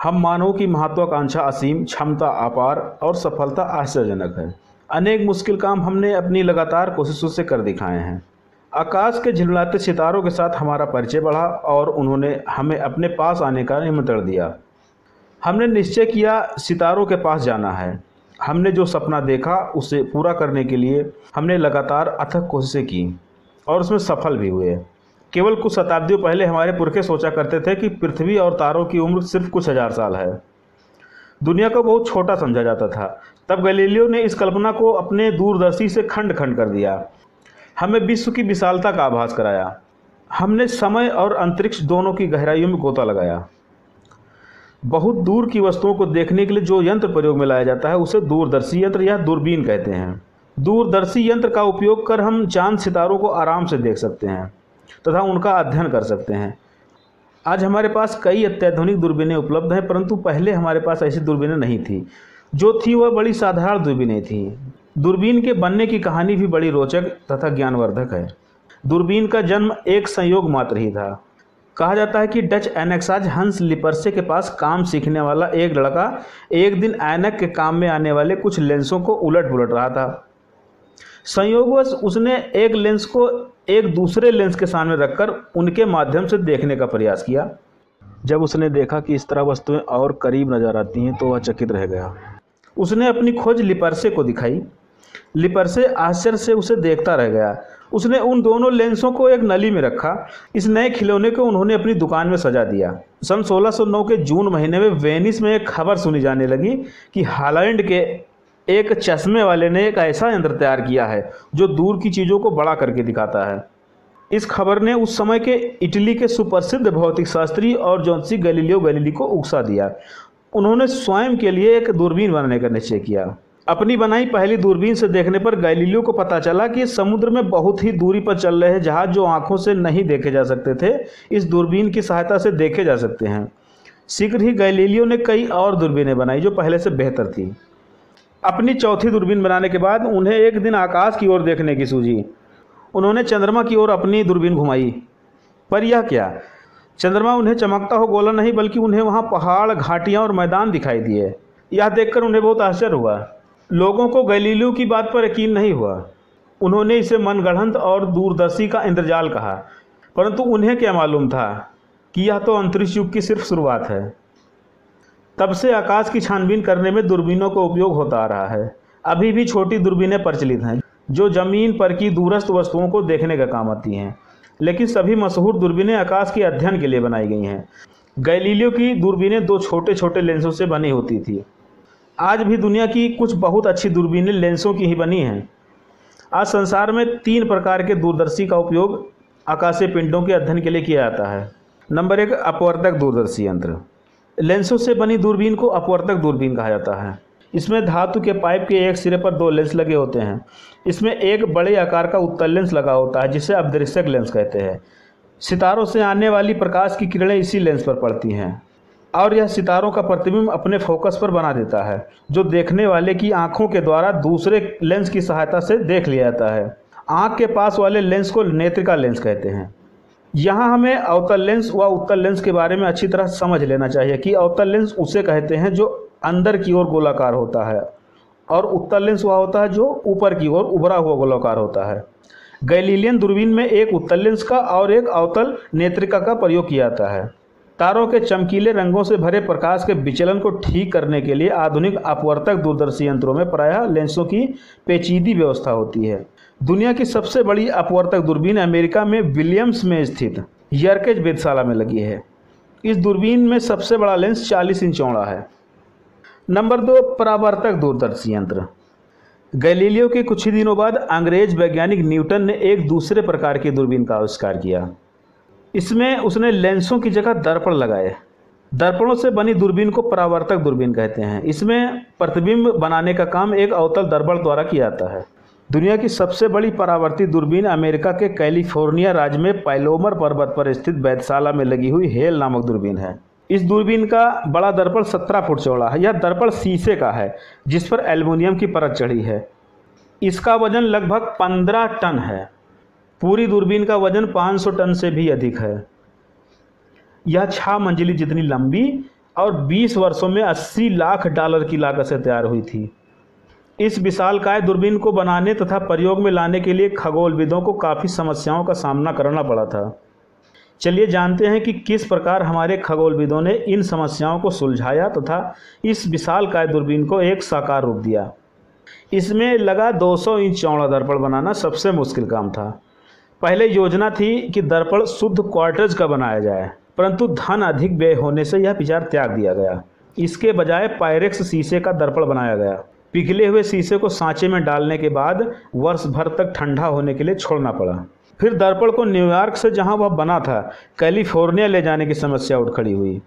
हम मानव की महत्वाकांक्षा असीम, क्षमता अपार और सफलता आश्चर्यजनक है। अनेक मुश्किल काम हमने अपनी लगातार कोशिशों से कर दिखाए हैं। आकाश के झिलमिलाते सितारों के साथ हमारा परिचय बढ़ा और उन्होंने हमें अपने पास आने का निमंत्रण दिया। हमने निश्चय किया सितारों के पास जाना है। हमने जो सपना देखा उसे पूरा करने के लिए हमने लगातार अथक कोशिशें की और उसमें सफल भी हुए। केवल कुछ शताब्दियों पहले हमारे पुरखे सोचा करते थे कि पृथ्वी और तारों की उम्र सिर्फ कुछ हजार साल है। दुनिया को बहुत छोटा समझा जाता था। तब गैलीलियो ने इस कल्पना को अपने दूरदर्शी से खंड खंड कर दिया। हमें विश्व की विशालता का आभास कराया। हमने समय और अंतरिक्ष दोनों की गहराइयों में गोता लगाया। बहुत दूर की वस्तुओं को देखने के लिए जो यंत्र प्रयोग में लाया जाता है उसे दूरदर्शी यंत्र या दूरबीन कहते हैं। दूरदर्शी यंत्र का उपयोग कर हम चांद सितारों को आराम से देख सकते हैं तथा उनका अध्ययन कर सकते हैं। आज हमारे पास कई अत्याधुनिक दूरबीनें उपलब्ध हैं, परंतु पहले हमारे पास ऐसी दूरबीनें नहीं थी। जो थी वह बड़ी साधारण दूरबीनें थी। दूरबीन के बनने की कहानी भी बड़ी रोचक तथा ज्ञानवर्धक है। दूरबीन का जन्म एक संयोग मात्र ही था। कहा जाता है कि डच एनेक्साज हंस लिपर्से के पास काम सीखने वाला एक लड़का एक दिन ऐनक के काम में आने वाले कुछ लेंसों को उलट पुलट रहा था। संयोगवश उसने एक लेंस को एक दूसरे लेंस के सामने रखकर उनके माध्यम से देखने का प्रयास किया। जब उसने देखा कि इस तरह वस्तुएं और करीब नजर आती हैं तो वह चकित रह गया। उसने अपनी खोज लिपर्से को दिखाई। लिपर्से आश्चर्य से उसे देखता रह गया। उसने उन दोनों लेंसों को एक नली में रखा। इस नए खिलौने को उन्होंने अपनी दुकान में सजा दिया। सन 1609 के जून महीने में वेनिस में एक खबर सुनी जाने लगी कि हॉलैंड के एक चश्मे वाले ने एक ऐसा यंत्र तैयार किया है जो दूर की चीज़ों को बड़ा करके दिखाता है। इस खबर ने उस समय के इटली के सुप्रसिद्ध भौतिक शास्त्री और ज्योतिषी गैलीलियो गैलीली को उकसा दिया। उन्होंने स्वयं के लिए एक दूरबीन बनाने का निश्चय किया। अपनी बनाई पहली दूरबीन से देखने पर गैलीलियो को पता चला कि समुद्र में बहुत ही दूरी पर चल रहे जहाज जो आंखों से नहीं देखे जा सकते थे, इस दूरबीन की सहायता से देखे जा सकते हैं। शीघ्र ही गैलीलियो ने कई और दूरबीनें बनाई जो पहले से बेहतर थी। अपनी चौथी दूरबीन बनाने के बाद उन्हें एक दिन आकाश की ओर देखने की सूझी। उन्होंने चंद्रमा की ओर अपनी दूरबीन घुमाई, पर यह क्या, चंद्रमा उन्हें चमकता हो गोला नहीं बल्कि उन्हें वहाँ पहाड़, घाटियाँ और मैदान दिखाई दिए। यह देखकर उन्हें बहुत आश्चर्य हुआ। लोगों को गैलीलियो की बात पर यकीन नहीं हुआ। उन्होंने इसे मनगढ़ंत और दूरदर्शी का इंद्रजाल कहा, परंतु उन्हें क्या मालूम था कि यह तो अंतरिक्ष युग की सिर्फ शुरुआत है। तब से आकाश की छानबीन करने में दूरबीनों का उपयोग होता आ रहा है। अभी भी छोटी दूरबीनें प्रचलित हैं जो जमीन पर की दूरस्थ वस्तुओं को देखने का काम आती हैं, लेकिन सभी मशहूर दूरबीनें आकाश के अध्ययन के लिए बनाई गई हैं। गैलीलियो की दूरबीनें दो छोटे छोटे लेंसों से बनी होती थी। आज भी दुनिया की कुछ बहुत अच्छी दूरबीनें लेंसों की ही बनी हैं। आज संसार में 3 प्रकार के दूरदर्शी का उपयोग आकाशीय पिंडों के अध्ययन के लिए किया जाता है। नंबर 1, अपवर्तक दूरदर्शी यंत्र। लेंसों से बनी दूरबीन को अपवर्तक दूरबीन कहा जाता है। इसमें धातु के पाइप के एक सिरे पर 2 लेंस लगे होते हैं। इसमें एक बड़े आकार का उत्तल लेंस लगा होता है जिसे अपदृश्यक लेंस कहते हैं। सितारों से आने वाली प्रकाश की किरणें इसी लेंस पर पड़ती हैं और यह सितारों का प्रतिबिंब अपने फोकस पर बना देता है, जो देखने वाले की आंखों के द्वारा दूसरे लेंस की सहायता से देख लिया जाता है। आंख के पास वाले लेंस को नेत्रिका लेंस कहते हैं। यहाँ हमें अवतल लेंस व उत्तल लेंस के बारे में अच्छी तरह समझ लेना चाहिए कि अवतल लेंस उसे कहते हैं जो अंदर की ओर गोलाकार होता है और उत्तल लेंस वह होता है जो ऊपर की ओर उभरा हुआ गोलाकार होता है। गैलीलियन दूरबीन में एक उत्तल लेंस का और एक अवतल नेत्रिका का प्रयोग किया जाता है। तारों के चमकीले रंगों से भरे प्रकाश के विचलन को ठीक करने के लिए आधुनिक अपवर्तक दूरदर्शी यंत्रों में प्रायः लेंसों की पेचीदी व्यवस्था होती है। दुनिया की सबसे बड़ी अपवर्तक दूरबीन अमेरिका में विलियम्स में स्थित यर्केज वेधशाला में लगी है। इस दूरबीन में सबसे बड़ा लेंस 40 इंच चौड़ा है। नंबर 2, परावर्तक दूरदर्शी यंत्र। गैलीलियो के कुछ ही दिनों बाद अंग्रेज वैज्ञानिक न्यूटन ने एक दूसरे प्रकार की दूरबीन का आविष्कार किया। इसमें उसने लेंसों की जगह दर्पण लगाए। दर्पणों से बनी दूरबीन को परावर्तक दूरबीन कहते हैं। इसमें प्रतिबिंब बनाने का काम एक अवतल दर्पण द्वारा किया जाता है। दुनिया की सबसे बड़ी परावर्तित दूरबीन अमेरिका के कैलिफोर्निया राज्य में पैलोमर पर्वत पर स्थित वेधशाला में लगी हुई हेल नामक दूरबीन है। इस दूरबीन का बड़ा दर्पण 17 फुट चौड़ा है। यह दर्पण शीशे का है जिस पर एल्युमिनियम की परत चढ़ी है। इसका वजन लगभग 15 टन है। पूरी दूरबीन का वजन 500 टन से भी अधिक है। यह 6 मंजिली जितनी लंबी और 20 वर्षों में $80 लाख की लागत से तैयार हुई थी। इस विशालकाय दूरबीन को बनाने तथा प्रयोग में लाने के लिए खगोलविदों को काफ़ी समस्याओं का सामना करना पड़ा था। चलिए जानते हैं कि किस प्रकार हमारे खगोलविदों ने इन समस्याओं को सुलझाया तथा इस विशालकाय दूरबीन को एक साकार रूप दिया। इसमें लगा 200 इंच चौड़ा दर्पण बनाना सबसे मुश्किल काम था। पहले योजना थी कि दर्पण शुद्ध क्वार्टज का बनाया जाए, परंतु धन अधिक व्यय होने से यह विचार त्याग दिया गया। इसके बजाय पायरेक्स शीशे का दर्पण बनाया गया। पिघले हुए शीशे को सांचे में डालने के बाद वर्ष भर तक ठंडा होने के लिए छोड़ना पड़ा। फिर दर्पण को न्यूयॉर्क से जहां वह बना था कैलिफोर्निया ले जाने की समस्या उठ खड़ी हुई।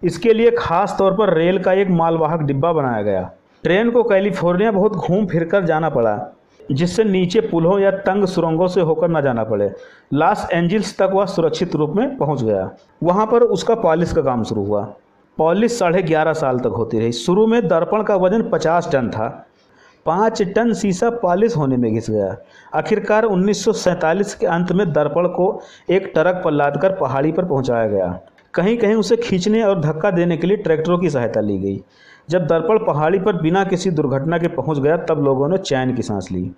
इसके लिए खास तौर पर रेल का एक मालवाहक डिब्बा बनाया गया। ट्रेन को कैलिफोर्निया बहुत घूम फिर कर जाना पड़ा, जिससे नीचे पुलों या तंग सुरंगों से होकर न जाना पड़े। लॉस एंजिल्स तक वह सुरक्षित रूप में पहुंच गया। वहां पर उसका पॉलिश का काम शुरू हुआ। पॉलिश 11.5 साल तक होती रही। शुरू में दर्पण का वजन 50 टन था। 5 टन शीशा पॉलिश होने में घिस गया। आखिरकार 1947 के अंत में दर्पण को एक ट्रक पर लादकर पहाड़ी पर पहुंचाया गया। कहीं कहीं उसे खींचने और धक्का देने के लिए ट्रैक्टरों की सहायता ली गई। जब दर्पण पहाड़ी पर बिना किसी दुर्घटना के पहुंच गया, तब लोगों ने चैन की सांस ली।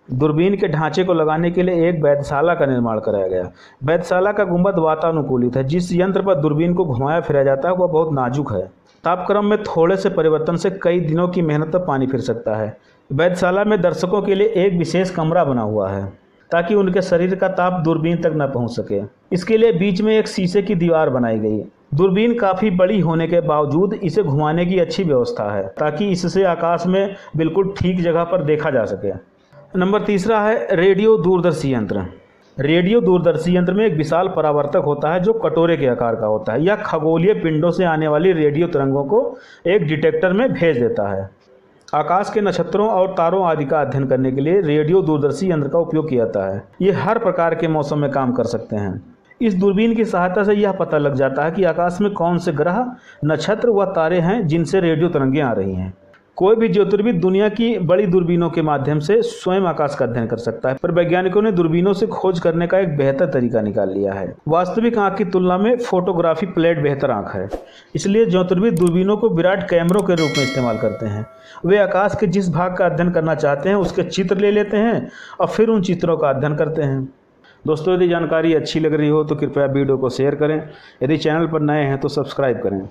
दूरबीन के ढांचे को लगाने के लिए एक वेधशाला का निर्माण कराया गया। वेधशाला का गुंबद वातानुकूलित है। जिस यंत्र पर दूरबीन को घुमाया फिराया जाता है वह बहुत नाजुक है। तापक्रम में थोड़े से परिवर्तन से कई दिनों की मेहनत पर पानी फिर सकता है। वेधशाला में दर्शकों के लिए एक विशेष कमरा बना हुआ है ताकि उनके शरीर का ताप दूरबीन तक न पहुंच सके। इसके लिए बीच में एक शीशे की दीवार बनाई गई। दूरबीन काफ़ी बड़ी होने के बावजूद इसे घुमाने की अच्छी व्यवस्था है ताकि इससे आकाश में बिल्कुल ठीक जगह पर देखा जा सके। नंबर 3 है रेडियो दूरदर्शी यंत्र। रेडियो दूरदर्शी यंत्र में एक विशाल परावर्तक होता है जो कटोरे के आकार का होता है। यह खगोलीय पिंडों से आने वाली रेडियो तरंगों को एक डिटेक्टर में भेज देता है। आकाश के नक्षत्रों और तारों आदि का अध्ययन करने के लिए रेडियो दूरदर्शी यंत्र का उपयोग किया जाता है। ये हर प्रकार के मौसम में काम कर सकते हैं। इस दूरबीन की सहायता से यह पता लग जाता है कि आकाश में कौन से ग्रह, नक्षत्र व तारे हैं जिनसे रेडियो तरंगें आ रही हैं। कोई भी ज्योतिर्विद दुनिया की बड़ी दूरबीनों के माध्यम से स्वयं आकाश का अध्ययन कर सकता है, पर वैज्ञानिकों ने दूरबीनों से खोज करने का एक बेहतर तरीका निकाल लिया है। वास्तविक आंख की तुलना में फोटोग्राफी प्लेट बेहतर आंख है, इसलिए ज्योतिर्विद दूरबीनों को विराट कैमरों के रूप में इस्तेमाल करते हैं। वे आकाश के जिस भाग का अध्ययन करना चाहते हैं उसके चित्र ले लेते हैं और फिर उन चित्रों का अध्ययन करते हैं। दोस्तों, यदि जानकारी अच्छी लग रही हो तो कृपया वीडियो को शेयर करें। यदि चैनल पर नए हैं तो सब्सक्राइब करें।